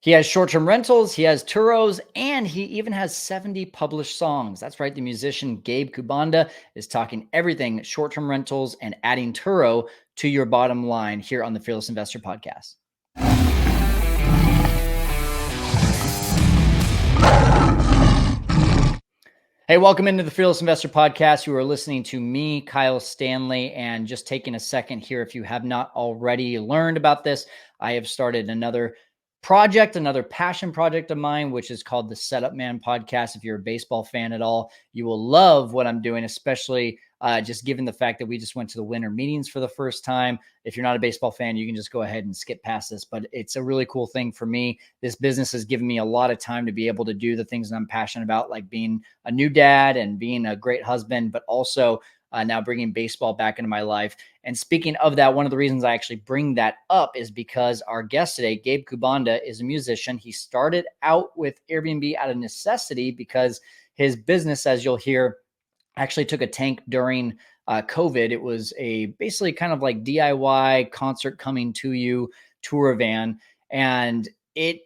He has short-term rentals, he has Turos, and he even has 70 published songs. That's right. The musician Gabe Kubanda is talking everything short-term rentals and adding Turo to your bottom line here on the Fearless Investor Podcast. Hey, welcome into the Fearless Investor Podcast. You are listening to me, Kyle Stanley, and just taking a second here. If you have not already learned about this, I have started another project, another passion project of mine, which is called the Setup Man Podcast. If you're a baseball fan at all, you will love what I'm doing, especially just given the fact that we just went to the winter meetings for the first time. If you're not a baseball fan, you can just go ahead and skip past this, but it's a really cool thing for me. This business has given me a lot of time to be able to do the things that I'm passionate about, like being a new dad and being a great husband, but also now bringing baseball back into my life. And speaking of that, one of the reasons I actually bring that up is because our guest today, Gabe Kubanda, is a musician. He started out with Airbnb out of necessity because his business, as you'll hear, actually took a tank during COVID. It was a basically kind of like DIY concert coming to you tour van, and it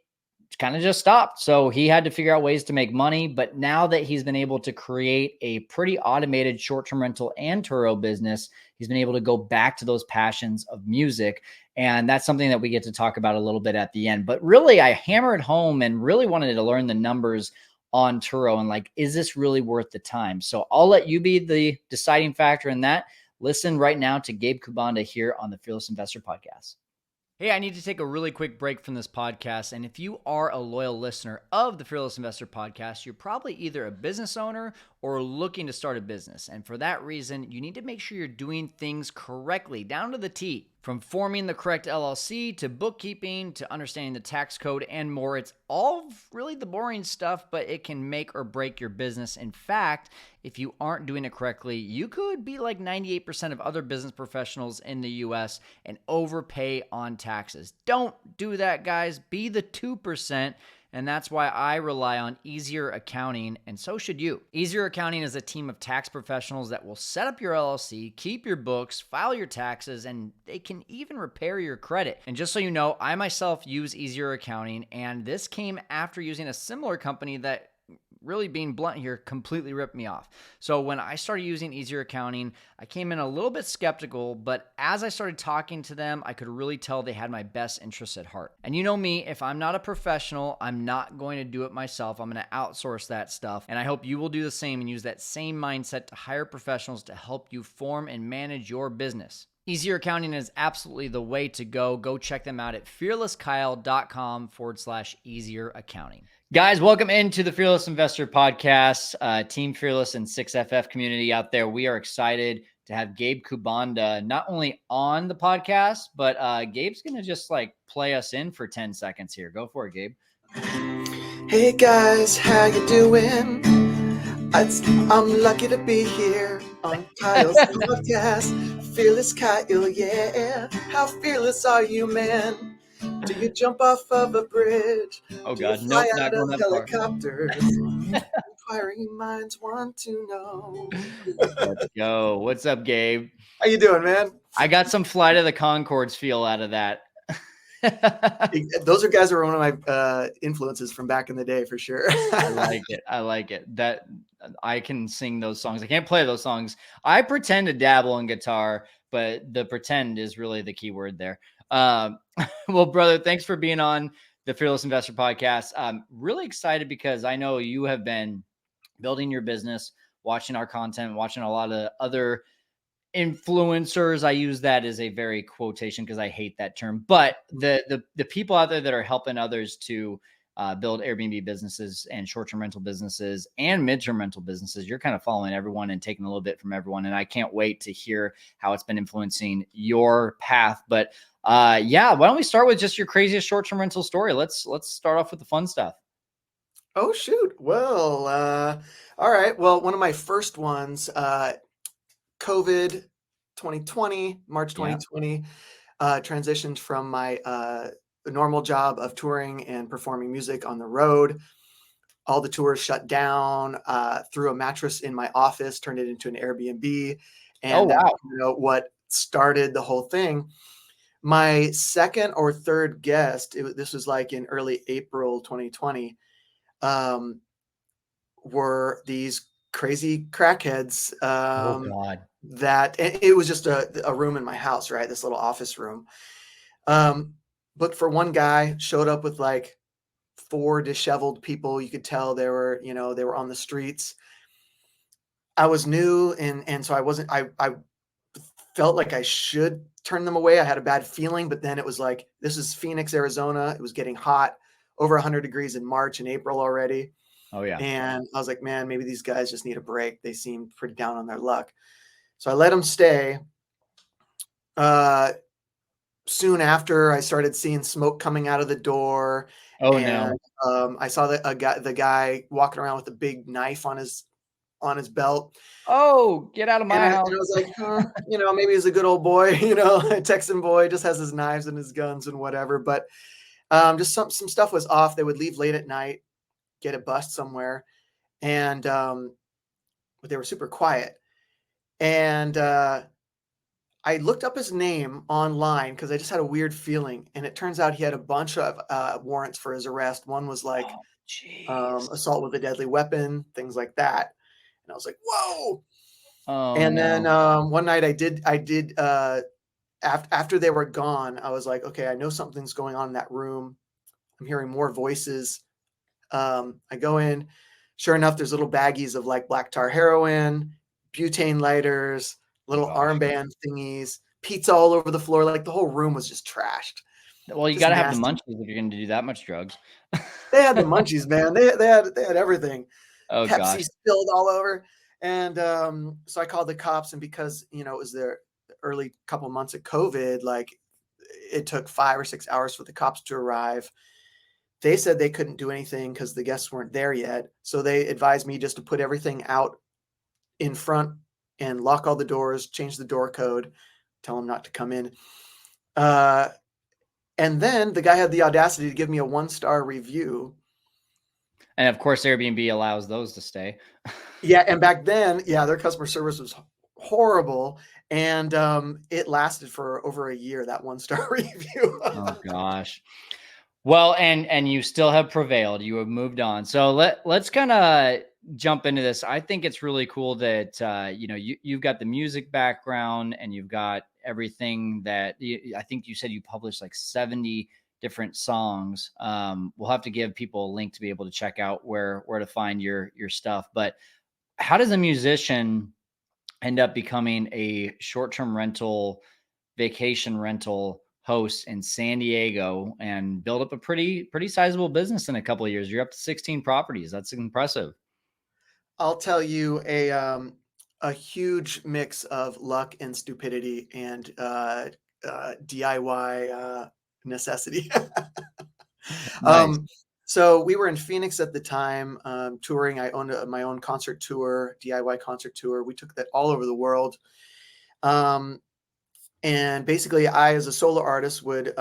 kind of just stopped. So he had to figure out ways to make money. But now that he's been able to create a pretty automated short-term rental and Turo business, he's been able to go back to those passions of music. And that's something that we get to talk about a little bit at the end. But really, I hammered home and really wanted to learn the numbers on Turo and like, is this really worth the time? So I'll let you be the deciding factor in that. Listen right now to Gabe Kubanda here on the Fearless Investor Podcast. Hey, I need to take a really quick break from this podcast. And if you are a loyal listener of the Fearless Investor Podcast, you're probably either a business owner or looking to start a business. And for that reason, you need to make sure you're doing things correctly, down to the T. From forming the correct LLC to bookkeeping to understanding the tax code and more. It's all really the boring stuff, but it can make or break your business. In fact, if you aren't doing it correctly, you could be like 98% of other business professionals in the US and overpay on taxes. Don't do that, guys. Be the 2%. And that's why I rely on Easier Accounting, and so should you. Easier Accounting is a team of tax professionals that will set up your LLC, keep your books, file your taxes, and they can even repair your credit. And just so you know, I myself use Easier Accounting, and this came after using a similar company that, really being blunt here, completely ripped me off. So when I started using Easier Accounting, I came in a little bit skeptical, but as I started talking to them, I could really tell they had my best interests at heart. And you know me, if I'm not a professional, I'm not going to do it myself. I'm going to outsource that stuff. And I hope you will do the same and use that same mindset to hire professionals to help you form and manage your business. Easier Accounting is absolutely the way to go. Go check them out at fearlesskyle.com/easier accounting. Guys, welcome into the Fearless Investor Podcast, Team Fearless and 6FF community out there. We are excited to have Gabe Kubanda not only on the podcast, but Gabe's going to just like play us in for 10 seconds here. Go for it, Gabe. Hey guys, how you doing? I'm lucky to be here on Kyle's podcast. Fearless Kyle, yeah. How fearless are you, man? Do you jump off of a bridge? Oh God, nope, not going that far. Helicopters. Inquiring minds want to know. Let's go. What's up, Gabe? How you doing, man? I got some Flight of the Conchords feel out of that. Those are guys who are one of my influences from back in the day, for sure. I like it. That I can sing those songs. I can't play those songs. I pretend to dabble in guitar, but the pretend is really the key word there. Well, brother, thanks for being on the Fearless Investor Podcast. I'm really excited because I know you have been building your business, watching our content, watching a lot of other influencers. I use that as a very quotation because I hate that term, but the people out there that are helping others to build Airbnb businesses and short-term rental businesses and mid-term rental businesses, you're kind of following everyone and taking a little bit from everyone. And I can't wait to hear how it's been influencing your path. But yeah, why don't we start with just your craziest short-term rental story? Let's start off with the fun stuff. Oh, shoot. Well, all right. Well, one of my first ones, COVID 2020, March 2020, transitioned from my normal job of touring and performing music on the road. All the tours shut down, threw a mattress in my office, turned it into an Airbnb. And oh, wow. what started the whole thing My second or third guest, this was like in early April 2020, um, were these crazy crackheads. Oh God. That it was just a room in my house, right? This little office room. Booked for one guy, showed up with like four disheveled people. You could tell they were on the streets. I was new, and so I wasn't. I felt like I should turn them away. I had a bad feeling, but then it was like, this is Phoenix, Arizona. It was getting hot, over 100 degrees in March and April already. Oh yeah. And I was like, man, maybe these guys just need a break. They seemed pretty down on their luck. So I let them stay. Uh, Soon after, I started seeing smoke coming out of the door, Oh and no. I saw the guy walking around with a big knife on his belt. Oh, get out of And my I house. was like, maybe he's a good old boy, a Texan boy, just has his knives and his guns and whatever. But just some stuff was off. They would leave late at night, get a bus somewhere, and but they were super quiet. And I looked up his name online because I just had a weird feeling, and it turns out he had a bunch of warrants for his arrest. One was like Oh jeez. assault with a deadly weapon, things like that. And I was like, whoa. Oh And then no. one night I did after they were gone, I was like, okay, I know something's going on in that room. I'm hearing more voices. I go in, sure enough, there's little baggies of like black tar heroin, butane lighters, Oh little gosh. armband thingies, pizza all over the floor. Like the whole room was just trashed, Well, you just got to have the nasty. munchies if you're going to do that much drugs. They had the munchies, man. They had everything. Oh Pepsi gosh. spilled all over. And so I called the cops, and because it was the early couple months of COVID, like it took 5 or 6 hours for the cops to arrive. They said they couldn't do anything because the guests weren't there yet. So they advised me just to put everything out in front and lock all the doors, change the door code, tell them not to come in. Uh, and then the guy had the audacity to give me a 1-star review. And of course, Airbnb allows those to stay. Yeah, and back then, yeah, their customer service was horrible, and it lasted for over a year. That 1-star review. Oh gosh. Well, and you still have prevailed. You have moved on. So let's kind of jump into this. I think it's really cool that you've got the music background and you've got everything that I think you said you published like 70 different songs. We'll have to give people a link to be able to check out where to find your stuff. But how does a musician end up becoming a short-term rental, vacation rental host in San Diego and build up a pretty sizable business in a couple of years? You're up to 16 properties. That's impressive. I'll tell you a huge mix of luck and stupidity and DIY necessity. Nice. So we were in Phoenix at the time, touring. I owned my own concert tour, DIY concert tour. We took that all over the world. And basically, I, as a solo artist, would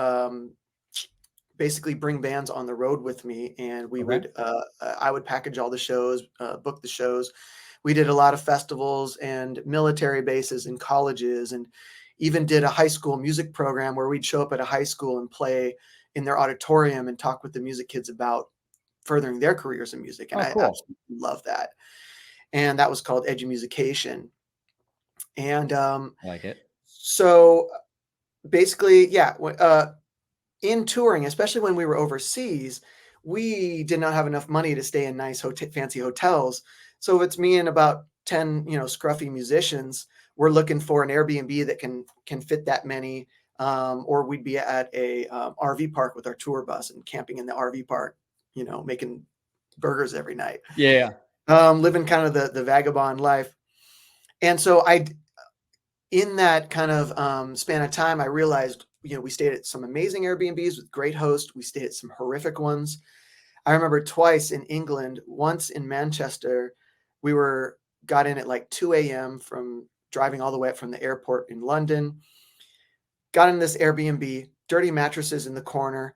basically bring bands on the road with me, and Okay. I would package all the shows, book the shows. We did a lot of festivals and military bases and colleges, and even did a high school music program where we'd show up at a high school and play in their auditorium and talk with the music kids about furthering their careers in music. And Oh, I cool. absolutely love that. And that was called Edumusicication. And I like it. so basically, yeah, in touring, especially when we were overseas, we did not have enough money to stay in nice fancy hotels. So if it's me and about 10, scruffy musicians, we're looking for an Airbnb that can fit that many. Or we'd be at a RV park with our tour bus and camping in the RV park, making burgers every night, Yeah. living kind of the vagabond life. And so in that kind of span of time, I realized, we stayed at some amazing Airbnbs with great hosts. We stayed at some horrific ones. I remember twice in England, once in Manchester, we got in at like 2 a.m. from driving all the way up from the airport in London, got in this Airbnb, dirty mattresses in the corner,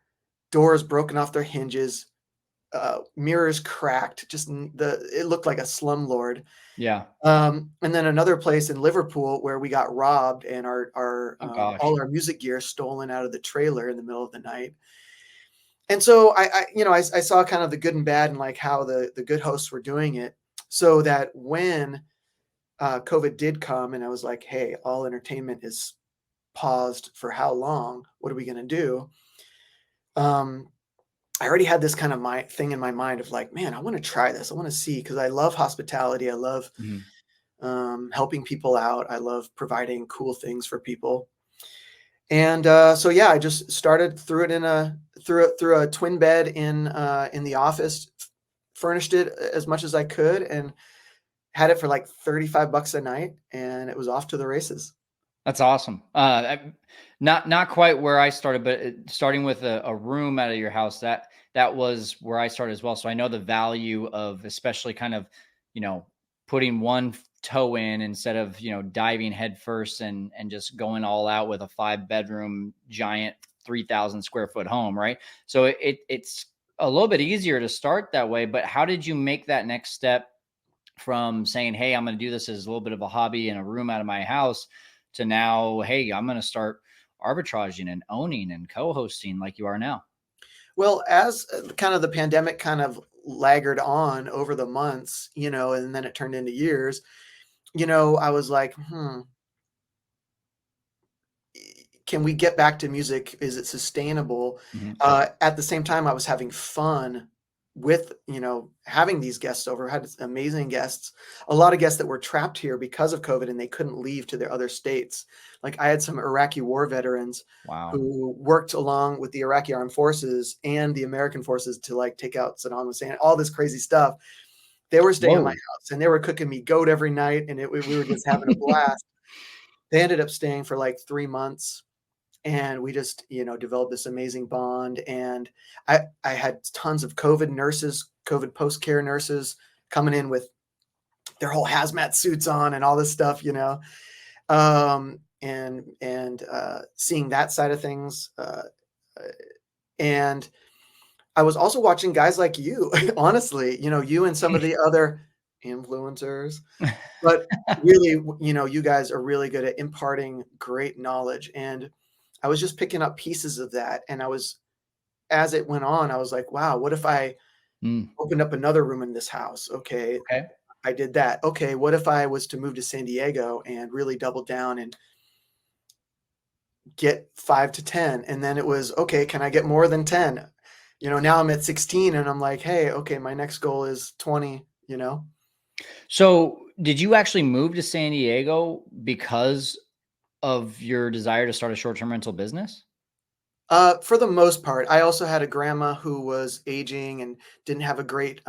doors broken off their hinges, mirrors cracked. It looked like a slumlord. Yeah. And then another place in Liverpool where we got robbed and Oh gosh. all our music gear stolen out of the trailer in the middle of the night. And so I saw kind of the good and bad and like how the good hosts were doing it, so that when COVID did come and I was like, hey, all entertainment is paused for how long? What are we going to do? Um, I already had this kind of my thing in my mind of like, man, I want to try this. I want to see, because I love hospitality. I love Mhm. helping people out. I love providing cool things for people. And so yeah, I just started, threw a twin bed in the office, furnished it as much as I could, and had it for like $35 a night, and it was off to the races. That's awesome. Not quite where I started, but starting with a room out of your house, that was where I started as well. So I know the value of, especially kind of, you know, putting one toe in instead of, you know, diving head first and just going all out with a 5 bedroom giant 3,000 square foot home, right? So it's a little bit easier to start that way. But how did you make that next step from saying, hey, I'm going to do this as a little bit of a hobby in a room out of my house, to now, hey, I'm going to start arbitraging and owning and co-hosting like you are now? Well, as kind of the pandemic kind of laggered on over the months, and then it turned into years, I was like, can we get back to music? Is it sustainable? Mhm. At the same time, I was having fun with, having these guests over. I had amazing guests, a lot of guests that were trapped here because of COVID and they couldn't leave to their other states. Like I had some Iraqi war veterans Wow. who worked along with the Iraqi armed forces and the American forces to like take out Saddam Hussein, all this crazy stuff. They were staying at my Whoa. house and they were cooking me goat every night, and we were just having a blast. They ended up staying for like 3 months, and we just developed this amazing bond. And I had tons of COVID post-care nurses coming in with their whole hazmat suits on and all this stuff, and seeing that side of things. And I was also watching guys like you, honestly, you and some of the other influencers, but really, you guys are really good at imparting great knowledge. And I was just picking up pieces of that. And as it went on, I was like, wow, what if I Mm, opened up another room in this house? Okay, okay. I did that. Okay, what if I was to move to San Diego and really double down and get 5 to 10? And then it was, okay, can I get more than 10? Now I'm at 16 and I'm like, hey, okay, my next goal is 20. So did you actually move to San Diego because of your desire to start a short-term rental business? For the most part. I also had a grandma who was aging and didn't have a great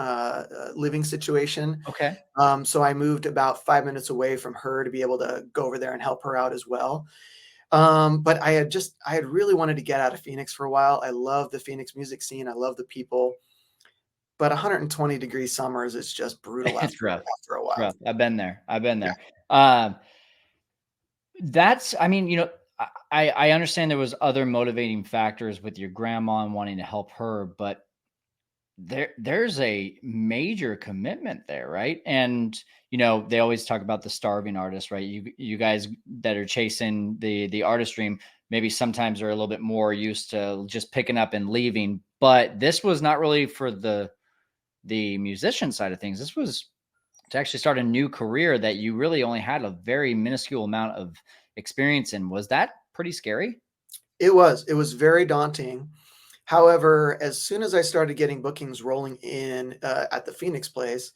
living situation. Okay. So I moved about 5 minutes away from her to be able to go over there and help her out as well. But I had really wanted to get out of Phoenix for a while. I love the Phoenix music scene. I love the people, but 120-degree summers is just brutal It's rough. after a It's while. rough. I've been there. I've been Yeah. there. That's I mean, I understand there was other motivating factors with your grandma and wanting to help her, but there's a major commitment there, right? And they always talk about the starving artist, right? You guys that are chasing the artist dream maybe sometimes are a little bit more used to just picking up and leaving, but this was not really for the musician side of things. This was to actually start a new career that you really only had a very minuscule amount of experience in. Was that pretty scary? It was very daunting. However, as soon as I started getting bookings rolling in at the Phoenix place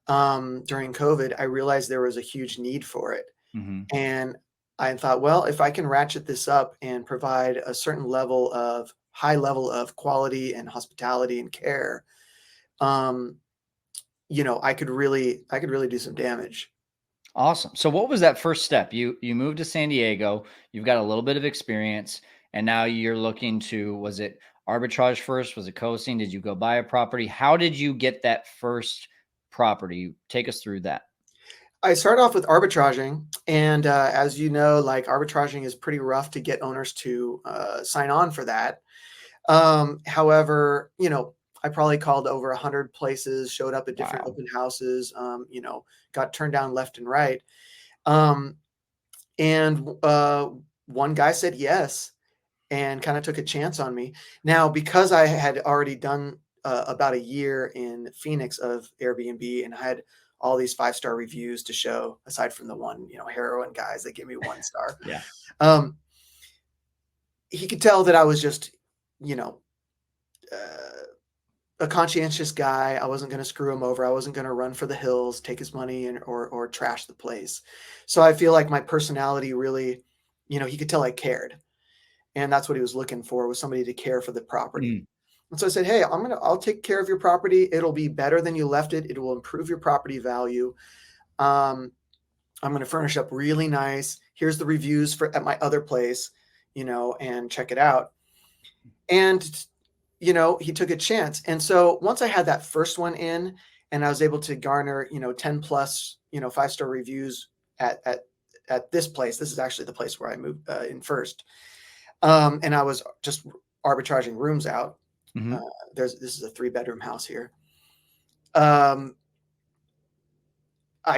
during COVID, I realized there was a huge need for it. Hmm. And I thought, well, if I can ratchet this up and provide a certain high level of quality and hospitality and care, um, I could really do some damage. Awesome. So what was that first step? You moved to San Diego, you've got a little bit of experience, and now you're looking to, was it arbitrage first? Was it coasting? Did you go buy a property? How did you get that first property? Take us through that. I started off with arbitraging, and as you know, like arbitraging is pretty rough to get owners to sign on for that. However, I probably called over 100 places, showed up at different Wow. open houses, got turned down left and right. Um, and one guy said yes and kind of took a chance on me. Now, because I had already done about a year in Phoenix of Airbnb, and I had all these 5-star reviews to show, aside from the one, heroin guys that gave me 1 star. Yeah. Um, he could tell that I was just, you know, uh, a conscientious guy. I wasn't going to screw him over. I wasn't going to run for the hills, take his money, and or trash the place. So I feel like my personality really, he could tell I cared, and that's what he was looking for, was somebody to care for the property. Mm. And so I said, hey, I'll take care of your property. It'll be better than you left it. It will improve your property value. Um, I'm going to furnish up really nice. Here's the reviews at my other place, and check it out. And, he took a chance. And so once I had that first one in, and I was able to garner, 10 plus, 5-star reviews at this place. This is actually the place where I moved in first. And I was just arbitraging rooms out. Mm-hmm. This is a 3-bedroom house here. I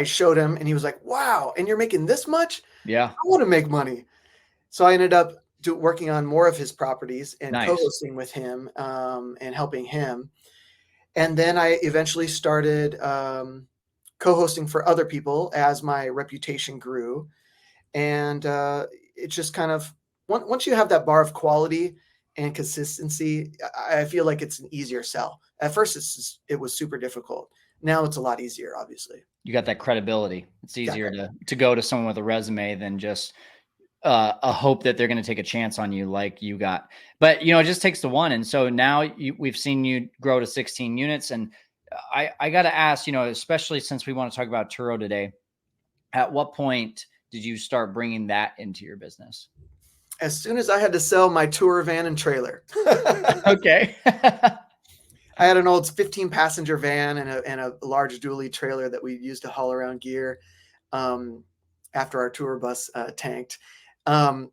showed him and he was like, wow, and you're making this much? Yeah. I want to make money. So I ended up working on more of his properties and Nice. co-hosting with him and helping him. And then I eventually started co-hosting for other people as my reputation grew. And it's just kind of, once you have that bar of quality and consistency, I feel like it's an easier sell. At first, it was super difficult. Now it's a lot easier, obviously. You got that credibility. It's easier to go to someone with a resume than just a hope that they're going to take a chance on you like you got. But, it just takes the one. And so now we've seen you grow to 16 units. And I got to ask, especially since we want to talk about Turo today, at what point did you start bringing that into your business? As soon as I had to sell my tour van and trailer. Okay. I had an old 15-passenger van and a large dually trailer that we used to haul around gear after our tour bus tanked. And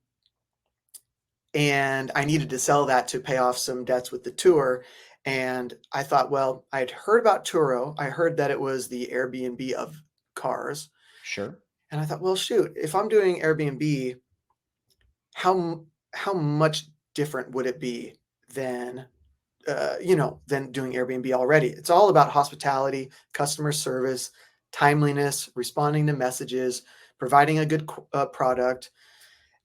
I needed to sell that to pay off some debts with the tour. And I thought, well, I'd heard about Turo. I heard that it was the Airbnb of cars. Sure. And I thought, well, shoot, if I'm doing Airbnb, how much different would it be than doing Airbnb already? It's all about hospitality, customer service, timeliness, responding to messages, providing a good product.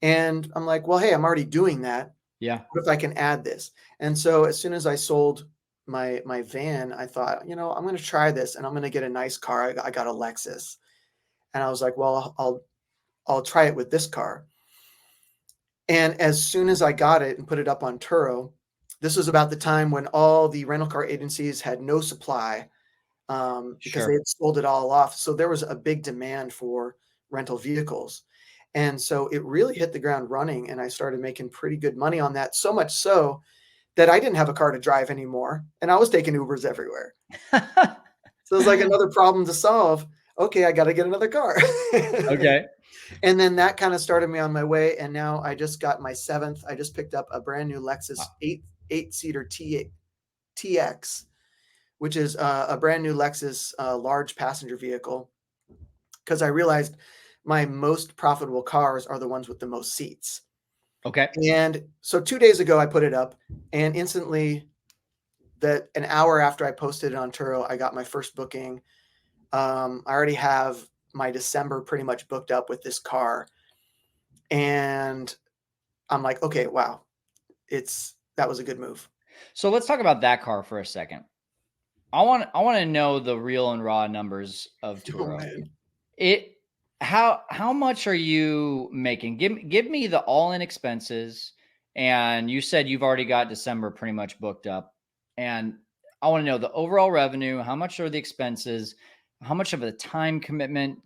And I'm like, well, hey, I'm already doing that. Yeah. What if I can add this? And so as soon as I sold my van, I thought, I'm going to try this and I'm going to get a nice car. I got a Lexus. And I was like, well, I'll try it with this car. And as soon as I got it and put it up on Turo, this was about the time when all the rental car agencies had no supply because they had sold it all off. So there was a big demand for rental vehicles. And so it really hit the ground running, and I started making pretty good money on that. So much so that I didn't have a car to drive anymore, and I was taking Ubers everywhere. So it was like another problem to solve. Okay, I got to get another car. Okay. And then that kind of started me on my way. And now I just got my 7th. I just picked up a brand new Lexus 8-seater TX, which is a brand new Lexus large passenger vehicle, because I realized my most profitable cars are the ones with the most seats. Okay. And so 2 days ago, I put it up, and instantly, an hour after I posted it on Turo, I got my first booking. I already have my December pretty much booked up with this car. And I'm like, okay, wow, that was a good move. So let's talk about that car for a second. I want to know the real and raw numbers of Turo. How much are you making? Give me the all-in expenses. And you said you've already got December pretty much booked up. And I want to know the overall revenue. How much are the expenses? How much of a time commitment?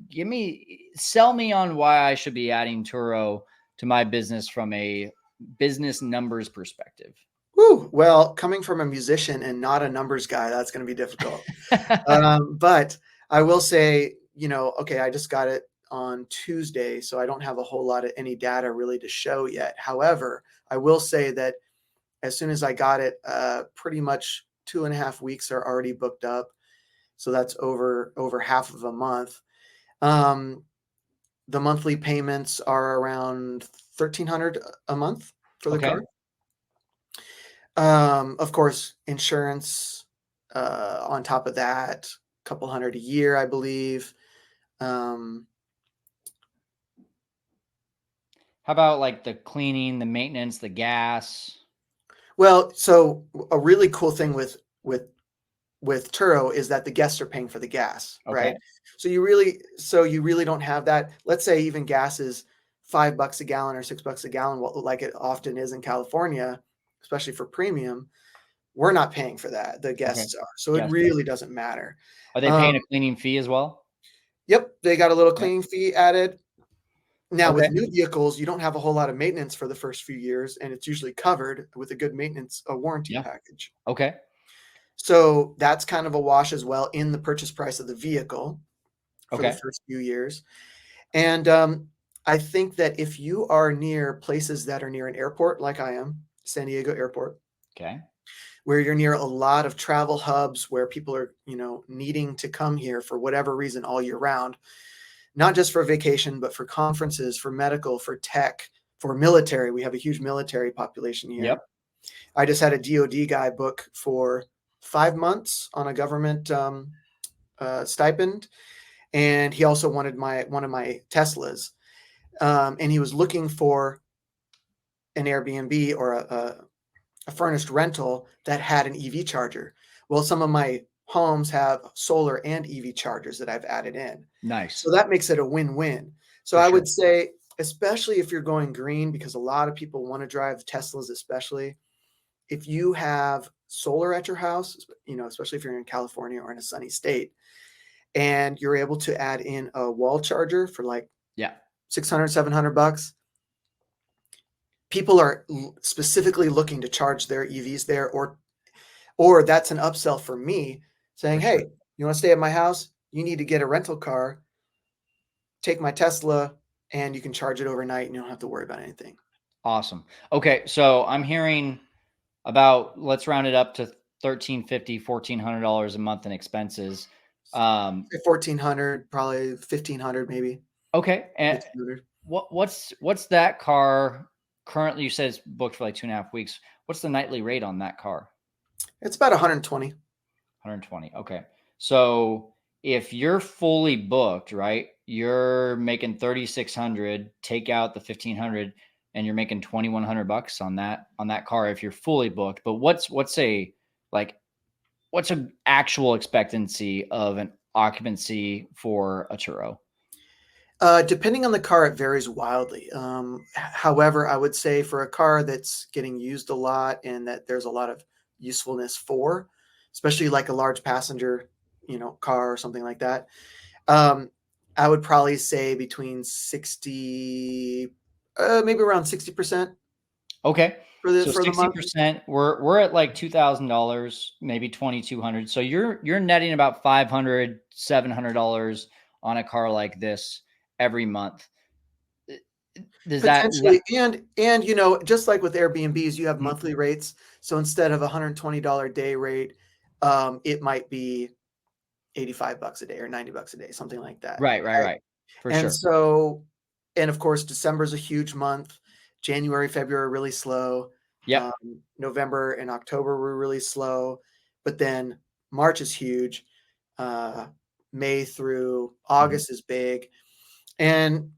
Sell me on why I should be adding Turo to my business from a business numbers perspective. Woo. Well, coming from a musician and not a numbers guy, that's going to be difficult. But I will say, okay, I just got it on Tuesday, so I don't have a whole lot of any data really to show yet. However, I will say that as soon as I got it, pretty much 2.5 weeks are already booked up. So that's over half of a month. The monthly payments are around $1,300 a month for the Okay. car. Of course, insurance on top of that, a couple hundred a year, I believe. Um, How about like the cleaning, the maintenance, the gas? well, so a really cool thing with Turo is that the guests are paying for the gas, Okay. right? So you really don't have that. Let's say even gas is $5 a gallon or $6 a gallon, like it often is in California, especially for premium. We're not paying for that. The Okay. guests are. So it Gotcha. really doesn't matter. Are they Um, paying a cleaning fee as well? yep, they got a little Okay. cleaning fee added. Now, Okay. with new vehicles, you don't have a whole lot of maintenance for the first few years, and it's usually covered with a good maintenance, a warranty Yeah. package. Okay. So that's kind of a wash as well in the purchase price of the vehicle for the Okay. first few years. And I think that if you are near places that are near an airport, like I am, San Diego Airport, Okay. where you're near a lot of travel hubs where people are, needing to come here for whatever reason all year round, not just for vacation, but for conferences, for medical, for tech, for military. We have a huge military population Yep. here. I just had a DoD guy book for 5 months on a government stipend, and he also wanted one of my Teslas, and he was looking for an Airbnb or a furnished rental that had an EV charger. Well, some of my homes have solar and EV chargers that I've added in. Nice. So that makes it a win-win. So For I sure. would say, especially if you're going green, because a lot of people want to drive Teslas, especially if you have solar at your house, especially if you're in California or in a sunny state, and you're able to add in a wall charger for like Yeah. 600, $700. People are specifically looking to charge their EVs there, or that's an upsell for me saying, For sure. hey, you want to stay at my house? You need to get a rental car, take my Tesla, and you can charge it overnight and you don't have to worry about anything. Awesome. Okay. So I'm hearing about, let's round it up to $1,350, $1,400 a month in expenses. 1,400, probably 1,500, maybe Okay. And 1,500. what's that car currently? You said it's booked for like 2.5 weeks. What's the nightly rate on that car? It's about 120. 120. Okay. So if you're fully booked, right, you're making 3,600, take out the 1,500, and you're making 2,100 bucks on that car if you're fully booked. But what's an actual expectancy of an occupancy for a Turo? Depending on the car, it varies wildly. However, I would say for a car that's getting used a lot and that there's a lot of usefulness for, especially like a large passenger, car or something like that, um, I would probably say between 60, maybe around 60% Okay. for the So for the month. 60%, we're at like $2,000, maybe 2,200. So you're netting about $500, $700 on a car like this every month. Does that Potentially, and just like with Airbnbs, you have Mhm. monthly rates. So instead of a $120 day rate, it might be $85 a day or $90 a day, something like that. Right, right, Right. right. For And sure. so, and of course, December is a huge month. January, February are really slow. Yep. November and October were really slow, but then March is huge. Uh, May through Mhm. August is big. And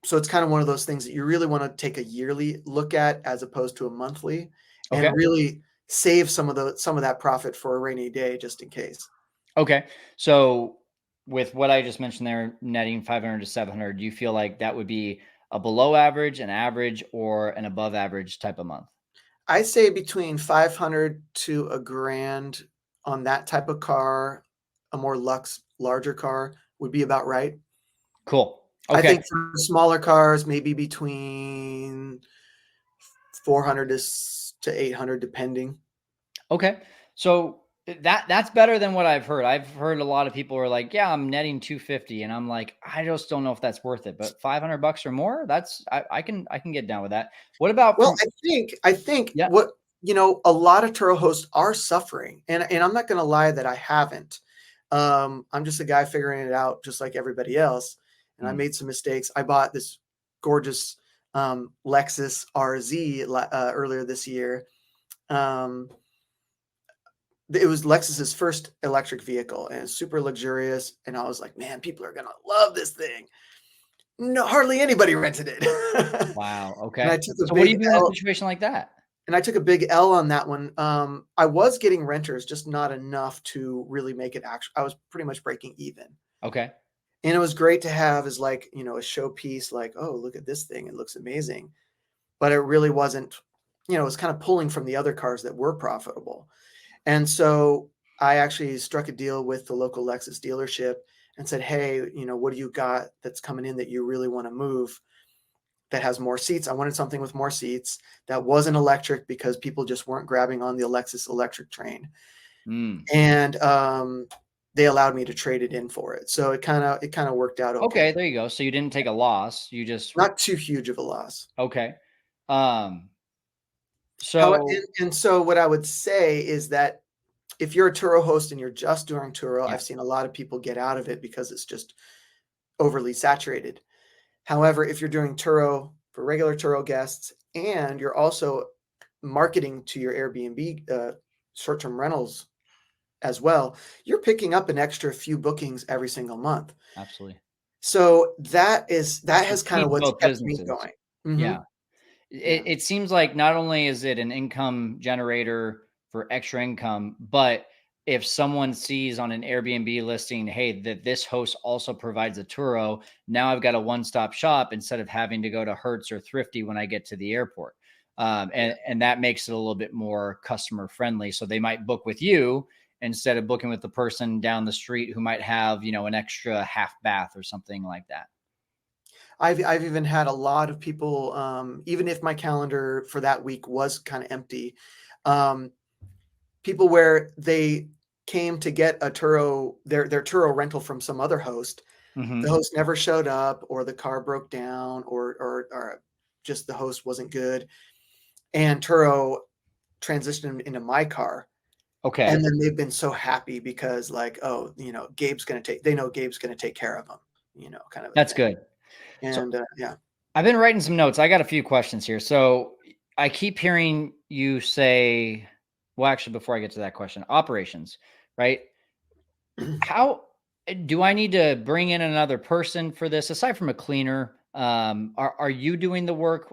so it's kind of one of those things that you really want to take a yearly look at as opposed to a monthly Okay. and really save some of that profit for a rainy day just in case. Okay. So with what I just mentioned there, netting 500 to 700, do you feel like that would be a below average, an average, or an above average type of month? I say between 500 to a grand on that type of car, a more larger car would be about right. Cool. I Okay. think for smaller cars, maybe between 400 to 800, depending. Okay. So that's better than what I've heard. I've heard a lot of people are like, "Yeah, I'm netting 250," and I'm like, I just don't know if that's worth it. But 500 bucks or more, I can get down with that. What about Well, from I think Yeah. what you know, a lot of Turo hosts are suffering, and I'm not going to lie that I haven't. I'm just a guy figuring it out, just like everybody else. And I Mm. made some mistakes. I bought this gorgeous Lexus RZ earlier this year. Um, it was Lexus's first electric vehicle, and it's super luxurious. And I was like, man, people are gonna love this thing. No, hardly anybody rented it. Wow. And I Okay. took a So what do you big do in a L. situation like that? And I took a big L on that one. I was getting renters, just not enough to really make it actual. I was pretty much breaking even. Okay. And it was great to have as like, you know, a showpiece, like, oh, look at this thing. It looks amazing. But it really wasn't, you know, it was kind of pulling from the other cars that were profitable. And so I actually struck a deal with the local Lexus dealership and said, hey, you know, what do you got that's coming in that you really want to move that has more seats? I wanted something with more seats that wasn't electric because people just weren't grabbing on the Lexus electric train. Mm. And they allowed me to trade it in for it. So it kind of worked out okay. Okay. There you go. So you didn't take a loss. You just, Not too huge of a loss. okay. Um, How so and so what I would say is that if you're a Turo host and you're just doing Turo, yeah, I've seen a lot of people get out of it because it's just overly saturated. However, if you're doing Turo for regular Turo guests and you're also marketing to your Airbnb short-term rentals as well, you're picking up an extra few bookings every single month. absolutely. So that has It kind of feeds what's both kept me businesses. going. Hmm. Yeah. Yeah. It seems like not only is it an income generator for extra income, but if someone sees on an Airbnb listing, hey, that this host also provides a Turo, now I've got a one-stop shop instead of having to go to Hertz or Thrifty when I get to the airport. Yeah. And that makes it a little bit more customer friendly. So they might book with you instead of booking with the person down the street who might have, you know, an extra half bath or something like that. I've even had a lot of people, even if my calendar for that week was kind of empty, um, people where they came to get a Turo, their Turo rental from some other host. The Hmm. host never showed up, or the car broke down, or just the host wasn't good, and Turo transitioned into my car. Okay. And then they've been so happy because, like, oh, you know, they know Gabe's gonna take care of them, you know, kind of a That's thing. good. So And yeah. I've been writing some notes. I got a few questions here. So I keep hearing you say, well, actually, before I get to that question, operations, right? How do I need to bring in another person for this aside from a cleaner? Are you doing the work?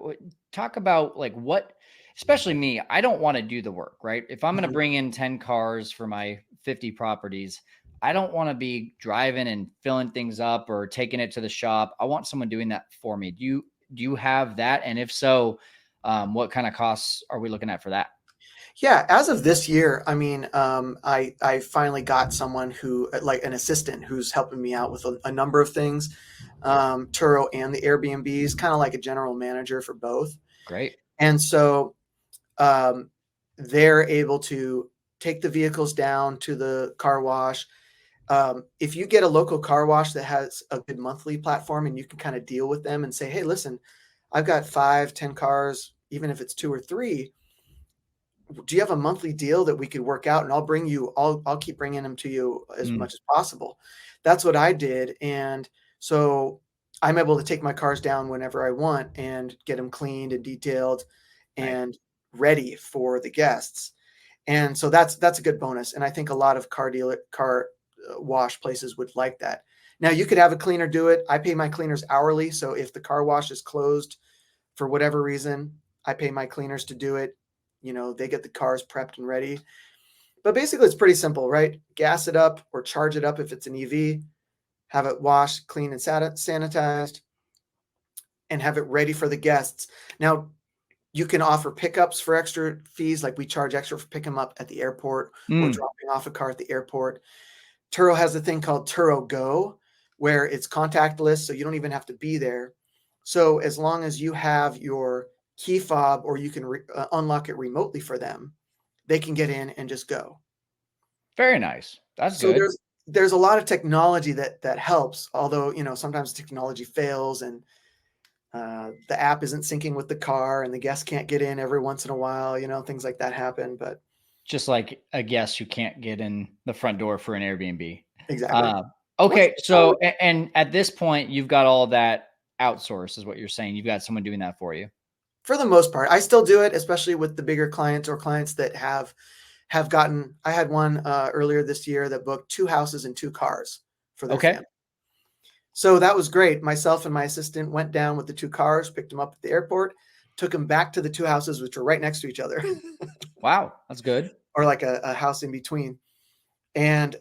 Talk about like what, especially me. I don't want to do the work, right? If I'm going to Mhm. bring in 10 cars for my 50 properties, I don't want to be driving and filling things up or taking it to the shop. I want someone doing that for me. Do you have that? And if so, what kind of costs are we looking at for that? Yeah, as of this year, I mean, I finally got someone who, like an assistant, who's helping me out with a number of things, Turo and the Airbnbs, kind of like a general manager for both. Great. And so um, they're able to take the vehicles down to the car wash. If you get a local car wash that has a good monthly platform and you can kind of deal with them and say, hey, listen, I've got 5, 10 cars, even if it's 2 or 3, do you have a monthly deal that we could work out, and I'll keep bringing them to you as Mm, much as possible. That's what I did. And so I'm able to take my cars down whenever I want and get them cleaned and detailed nice. and ready for the guests. And so that's a good bonus. And I think a lot of car wash places would like that. Now you could have a cleaner do it. I pay my cleaners hourly. So if the car wash is closed for whatever reason, I pay my cleaners to do it. You know, they get the cars prepped and ready. But basically, it's pretty simple, right? Gas it up or charge it up if it's an EV, have it washed, clean, and sanitized, and have it ready for the guests. Now, you can offer pickups for extra fees, like we charge extra for picking them up at the airport or Mm, dropping off a car at the airport. Turo has a thing called Turo Go, where it's contactless, so you don't even have to be there. So as long as you have your key fob or you can unlock it remotely for them, they can get in and just go. very nice. That's So good. there's a lot of technology that helps, although, you know, sometimes technology fails and The app isn't syncing with the car and the guest can't get in every once in a while, things like that happen, but Just like a guest who can't get in the front door for an Airbnb. exactly. Uh, What's okay, the so code? and at this point, you've got all that outsourced, is what you're saying. You've got someone doing that for you. For the most part, I still do it, especially with the bigger clients or clients that have gotten. I had one earlier this year that booked 2 houses and 2 cars for their Okay. family. So that was great. Myself and my assistant went down with the 2 cars, picked them up at the airport, took them back to the 2 houses, which were right next to each other, Wow, that's good. or like a house in between. And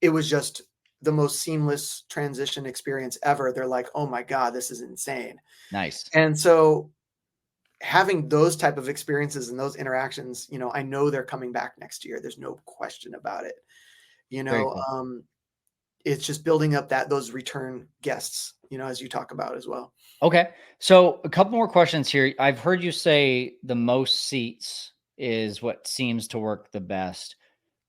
it was just the most seamless transition experience ever. They're like, oh my God, this is insane. Nice. And so having those type of experiences and those interactions, I know they're coming back next year. There's no question about it. You Very know, cool. it's just building up those return guests, as you talk about as well. Okay. So a couple more questions here. I've heard you say the most seats is what seems to work the best.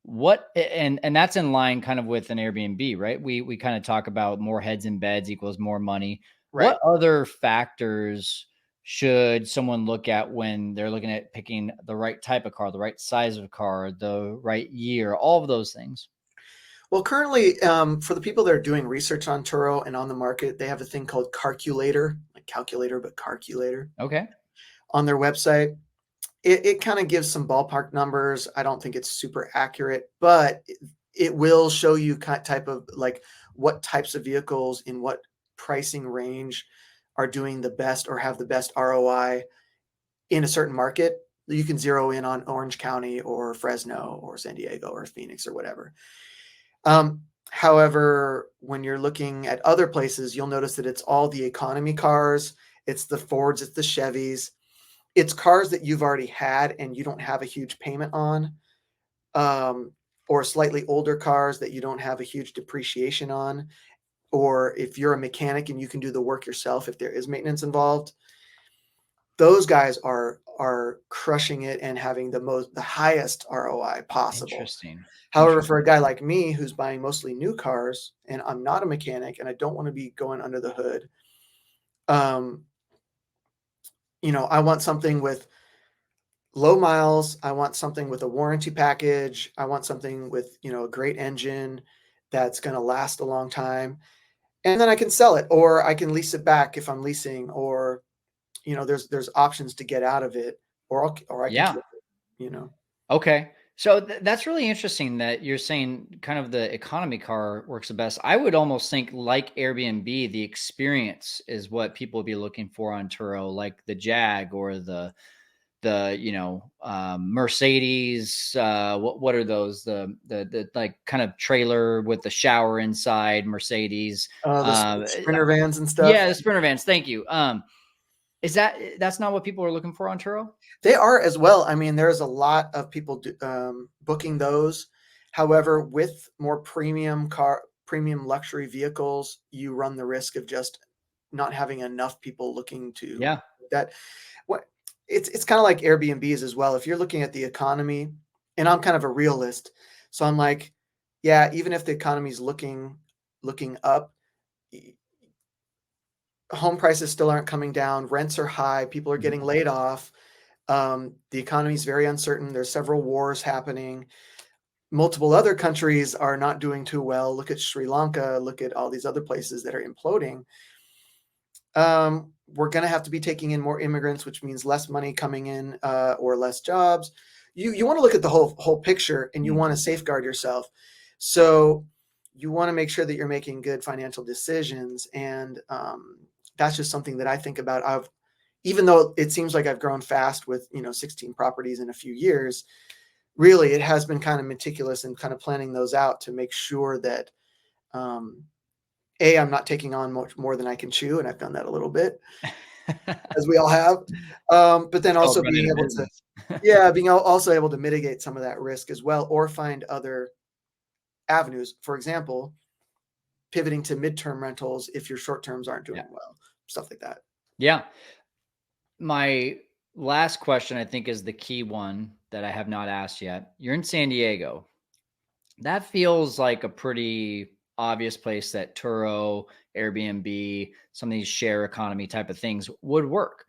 What and that's in line kind of with an Airbnb, right? We kind of talk about more heads in beds equals more money. Right. What other factors should someone look at when they're looking at picking the right type of car, the right size of car, the right year, all of those things? Well, currently, for the people that are doing research on Turo and on the market, they have a thing called Carculator, like calculator, but Carculator Okay. on their website. It kind of gives some ballpark numbers. I don't think it's super accurate, but it will show you type of like what types of vehicles in what pricing range are doing the best or have the best ROI in a certain market. You can zero in on Orange County or Fresno or San Diego or Phoenix or whatever. However, when you're looking at other places, you'll notice that it's all the economy cars, it's the Fords, it's the Chevys, it's cars that you've already had and you don't have a huge payment on, or slightly older cars that you don't have a huge depreciation on, or if you're a mechanic and you can do the work yourself if there is maintenance involved. Those guys are crushing it and having the highest ROI possible. Interesting. However, for a guy like me who's buying mostly new cars and I'm not a mechanic and I don't want to be going under the hood, um, I want something with low miles. I want something with a warranty package. I want something with, a great engine that's going to last a long time. And then I can sell it or I can lease it back if I'm leasing, or, there's options to get out of it, or I can Yeah. keep it. Okay. So that's really interesting that you're saying kind of the economy car works the best. I would almost think like Airbnb, the experience is what people would be looking for on Turo, like the Jag or the Mercedes. What are those? The like kind of trailer with the shower inside Mercedes. The Sprinter vans and stuff. Yeah, the Sprinter vans. Thank you. That's not what people are looking for on Turo? They are as well. I mean, there's a lot of people booking those. However, with more premium luxury vehicles, you run the risk of just not having enough people looking to Yeah. that. What it's kind of like Airbnbs as well. If you're looking at the economy, and I'm kind of a realist, so I'm like, yeah, even if the economy's looking up, home prices still aren't coming down. Rents are high. People are getting laid off. The economy is very uncertain. There's several wars happening. Multiple other countries are not doing too well. Look at Sri Lanka. Look at all these other places that are imploding. We're going to have to be taking in more immigrants, which means less money coming in, or less jobs. You want to look at the whole picture, and you want to safeguard yourself. So you want to make sure that you're making good financial decisions, and that's just something that I think about. Even though it seems like I've grown fast with 16 properties in a few years, really it has been kind of meticulous and kind of planning those out to make sure that I'm not taking on much more than I can chew, and I've done that a little bit, as we all have. But then It's called also running being a able to, business. yeah, being also able to mitigate some of that risk as well, or find other avenues. For example, pivoting to midterm rentals if your short terms aren't Yeah. doing well, stuff like that. Yeah. My last question, I think, is the key one that I have not asked yet. You're in San Diego. That feels like a pretty obvious place that Turo, Airbnb, some of these share economy type of things would work.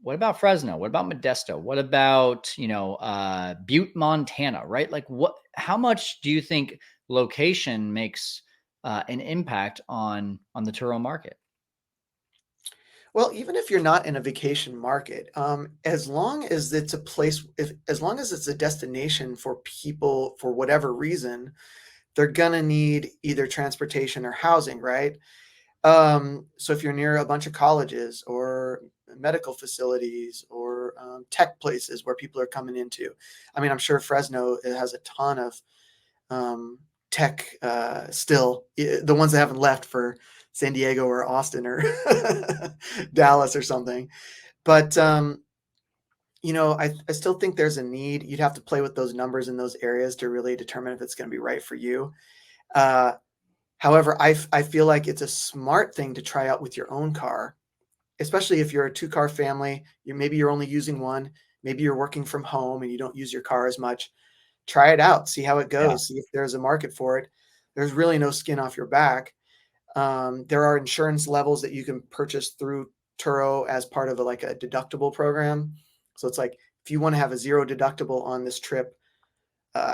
What about Fresno? What about Modesto? What about, Butte, Montana, right? Like how much do you think location makes an impact on the Turo market? Well, even if you're not in a vacation market, as long as it's a place, as long as it's a destination for people for whatever reason, they're gonna need either transportation or housing, right? So if you're near a bunch of colleges or medical facilities or tech places where people are coming into, I mean, I'm sure Fresno it has a ton of tech still, the ones that haven't left for San Diego or Austin or Dallas or something. But I still think there's a need. You'd have to play with those numbers in those areas to really determine if it's going to be right for you. Uh, However, I feel like it's a smart thing to try out with your own car, especially if you're a two-car family. Maybe you're only using one. Maybe you're working from home and you don't use your car as much. Try it out, see how it Yeah. goes, see if there's a market for it. There's really no skin off your back. There are insurance levels that you can purchase through Turo as part of like a deductible program. So it's like if you want to have a zero deductible on this trip,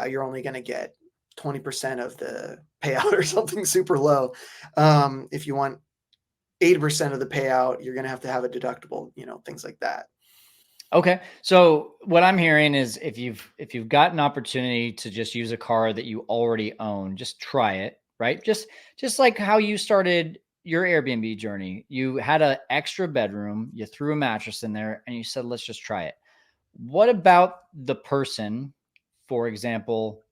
you're only going to get 20% of the payout or something super low. If you want 80% of the payout, you're going to have a deductible, things like that. Okay. So what I'm hearing is if you've got an opportunity to just use a car that you already own, just try it, right? Just like how you started your Airbnb journey. You had an extra bedroom, you threw a mattress in there and you said, let's just try it. What about the person, for example,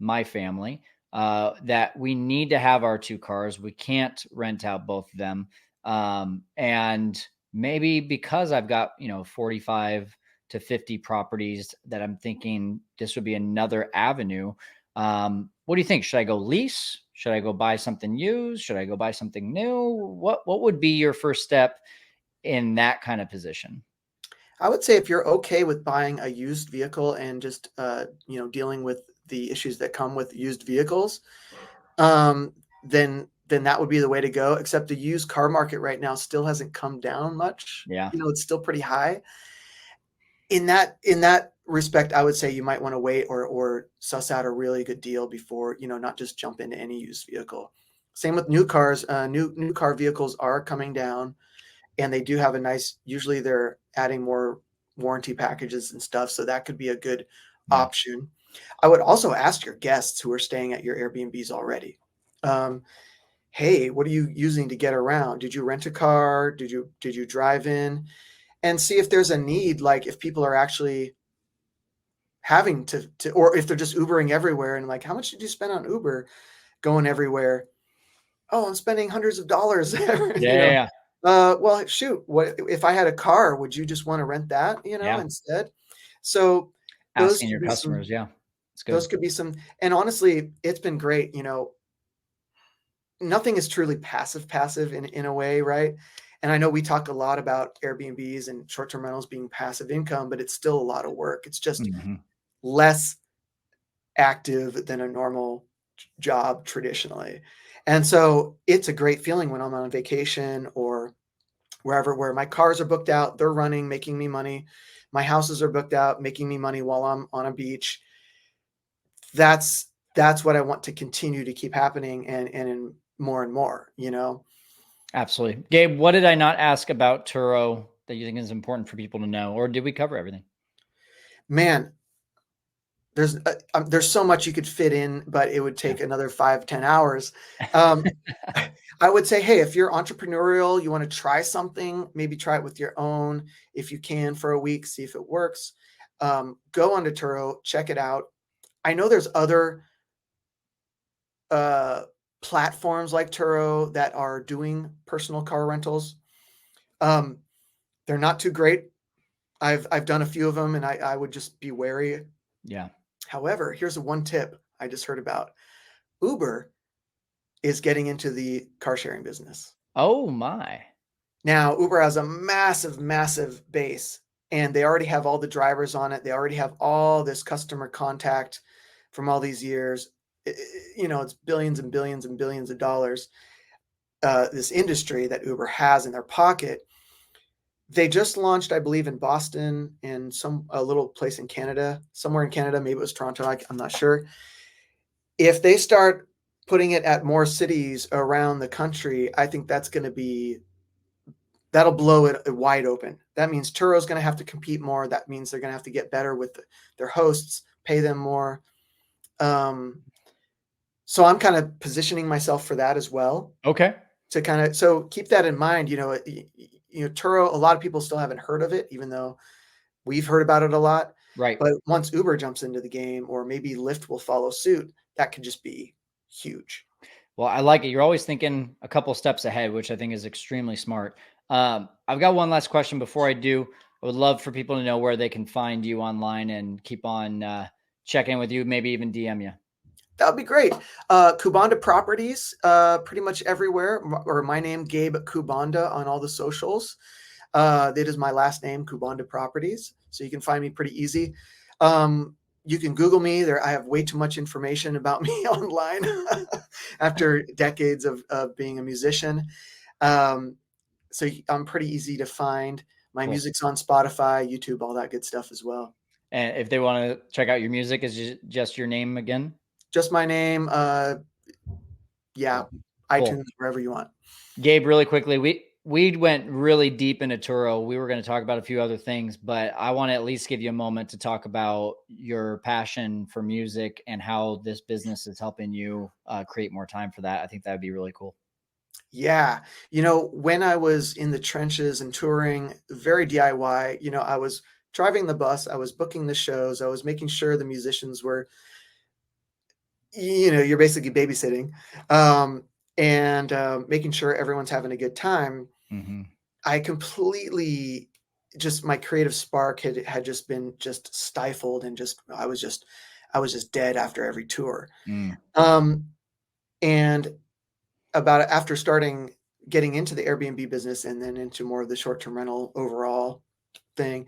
my family, that we need to have our two cars? We can't rent out both of them. And maybe because I've got, 45 to 50 properties that I'm thinking this would be another avenue. What do you think? Should I go lease? Should I go buy something used? Should I go buy something new? What would be your first step in that kind of position? I would say if you're okay with buying a used vehicle and just dealing with the issues that come with used vehicles, um, then that would be the way to go. Except the used car market right now still hasn't come down much. Yeah. It's still pretty high. In that respect, I would say you might want to wait or suss out a really good deal before, not just jump into any used vehicle. Same with new cars. New car vehicles are coming down, and they do have a nice. Usually, they're adding more warranty packages and stuff, so that could be a good Yeah. option. I would also ask your guests who are staying at your Airbnbs already. Um, hey, what are you using to get around? Did you rent a car? Did you drive in? And see if there's a need, like if people are actually having to or if they're just Ubering everywhere and like, how much did you spend on Uber going everywhere? Oh, I'm spending hundreds of dollars. Yeah. Yeah. Yeah. Well, shoot, what if I had a car, would you just want to rent that, Yeah. instead? So those Asking could your be some customers. Yeah. It's those good. could be some, and honestly, it's been great. Nothing is truly passive in a way, right? And I know we talk a lot about Airbnbs and short-term rentals being passive income, but it's still a lot of work. It's just Mhm. less active than a normal job traditionally. And so it's a great feeling when I'm on vacation or wherever where my cars are booked out, they're running, making me money. My houses are booked out, making me money while I'm on a beach. That's what I want to continue to keep happening and in more and more. Absolutely. Gabe, what did I not ask about Turo that you think is important for people to know? Or did we cover everything? Man, there's so much you could fit in, but it would Yeah. take another 5-10 hours. Um, I would say, hey, if you're entrepreneurial, you want to try something, maybe try it with your own, if you can for a week, see if it works. Go onto Turo, check it out. I know there's other uh, platforms like Turo that are doing personal car rentals. Um, they're not too great. I've done a few of them, and I would just be wary. Yeah. However, here's the one tip I just heard about. Uber is getting into the car sharing business. Oh my. Now, Uber has a massive, massive base, and they already have all the drivers on it. They already have all this customer contact from all these years. it's billions and billions and billions of dollars, this industry that Uber has in their pocket. They just launched, I believe, in Boston and a little place in Canada, somewhere in Canada, maybe it was Toronto, I'm not sure. If they start putting it at more cities around the country, I think that'll blow it wide open. That means Turo's going to have to compete more. That means they're going to have to get better with their hosts, pay them more. So I'm kind of positioning myself for that as well. Okay. So keep that in mind. Turo, a lot of people still haven't heard of it, even though we've heard about it a lot. Right. But once Uber jumps into the game, or maybe Lyft will follow suit, that could just be huge. Well, I like it. You're always thinking a couple steps ahead, which I think is extremely smart. I've got one last question before I do. I would love for people to know where they can find you online and keep on checking with you, maybe even DM you. That would be great. Kubanda Properties, pretty much everywhere, or my name, Gabe Kubanda, on all the socials. That is my last name, Kubanda Properties. So you can find me pretty easy. You can Google me. I have way too much information about me online after decades of being a musician. So I'm pretty easy to find. My music's on Spotify, YouTube, all that good stuff as well. And if they want to check out your music, is just your name again? Just my name. Yeah, Cool. iTunes, wherever you want. Gabe, really quickly, we went really deep into Turo. We were going to talk about a few other things, but I want to at least give you a moment to talk about your passion for music and how this business is helping you create more time for that. I think that would be really cool. Yeah. When I was in the trenches and touring, very DIY, I was driving the bus, I was booking the shows, I was making sure the musicians were, you're basically babysitting, and making sure everyone's having a good time. Mm-hmm. I completely my creative spark had just been stifled, and I was just dead after every tour. And after getting into the Airbnb business and then into more of the short-term rental overall thing,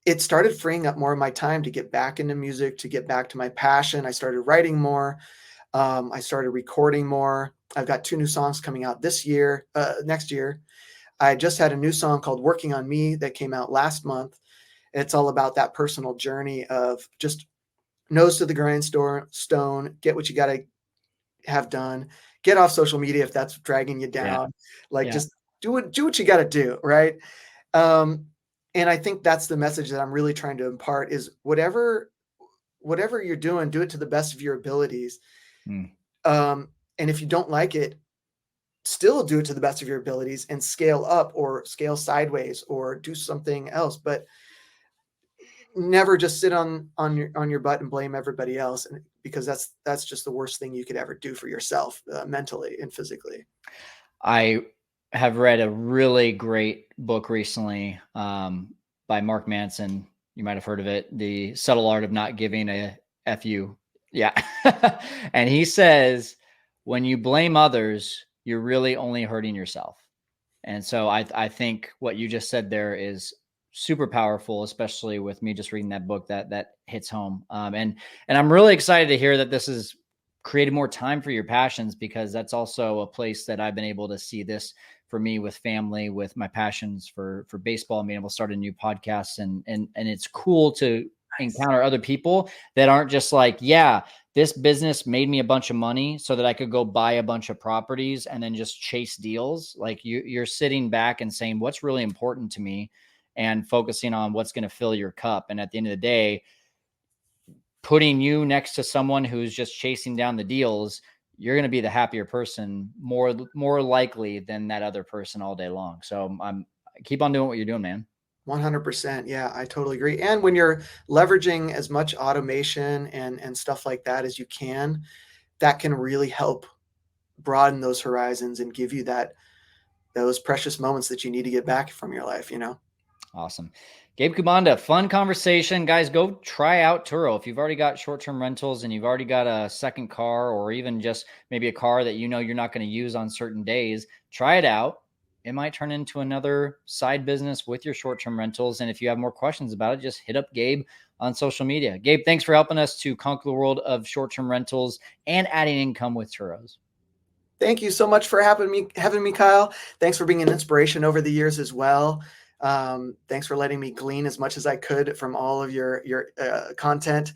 it started freeing up more of my time to get back into music, to get back to my passion. I started writing more. I started recording more. I've got 2 new songs coming out next year. I just had a new song called Working on Me that came out last month. It's all about that personal journey of just nose to the grindstone, get what you got to have done, get off social media if that's dragging you down. Just do what you got to do. Right. And I think that's the message that I'm really trying to impart is whatever you're doing, do it to the best of your abilities. And if you don't like it, still do it to the best of your abilities and scale up or scale sideways or do something else. But never just sit on your butt and blame everybody else, because that's just the worst thing you could ever do for yourself, mentally and physically. I have read a really great book recently by Mark Manson. You might have heard of it, The Subtle Art of Not Giving a F you. Yeah. And he says, when you blame others, you're really only hurting yourself. And so I think what you just said there is super powerful, especially with me just reading that book. That hits home. And I'm really excited to hear that this has created more time for your passions, because that's also a place that I've been able to see this for me with family, with my passions for baseball, and being able to start a new podcast. And it's cool to encounter other people that aren't just like, yeah, this business made me a bunch of money so that I could go buy a bunch of properties and then just chase deals. Like you're sitting back and saying, what's really important to me, and focusing on what's going to fill your cup. And at the end of the day, putting you next to someone who's just chasing down the deals, you're going to be the happier person more likely than that other person all day long. So keep on doing what you're doing, man. 100%. Yeah, I totally agree. And when you're leveraging as much automation and stuff like that as you can, that can really help broaden those horizons and give you those precious moments that you need to get back from your life, Awesome. Gabe Kubanda, fun conversation. Guys, go try out Turo. If you've already got short-term rentals and you've already got a second car, or even just maybe a car that you're not going to use on certain days, try it out. It might turn into another side business with your short-term rentals. And if you have more questions about it, just hit up Gabe on social media. Gabe, thanks for helping us to conquer the world of short-term rentals and adding income with Turos. Thank you so much for having me, Kyle. Thanks for being an inspiration over the years as well. Thanks for letting me glean as much as I could from all of your content.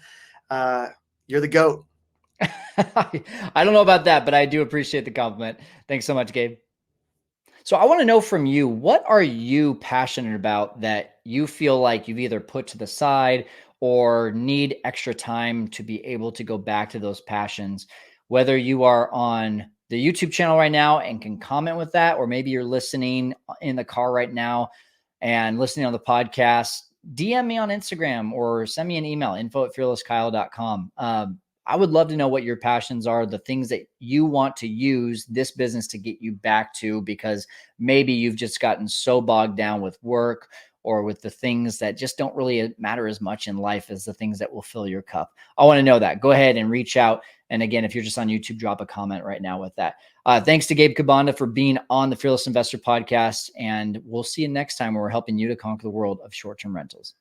You're the GOAT. I don't know about that, but I do appreciate the compliment. Thanks so much, Gabe. So I want to know from you, what are you passionate about that you feel like you've either put to the side or need extra time to be able to go back to those passions? Whether you are on the YouTube channel right now and can comment with that, or maybe you're listening in the car right now and listening on the podcast, DM me on Instagram or send me an email, info@fearlesskyle.com. I would love to know what your passions are, the things that you want to use this business to get you back to, because maybe you've just gotten so bogged down with work or with the things that just don't really matter as much in life as the things that will fill your cup. I want to know that. Go ahead and reach out. And again, if you're just on YouTube, drop a comment right now with that. Thanks to Gabe Kubanda for being on the Fearless Investor podcast. And we'll see you next time where we're helping you to conquer the world of short-term rentals.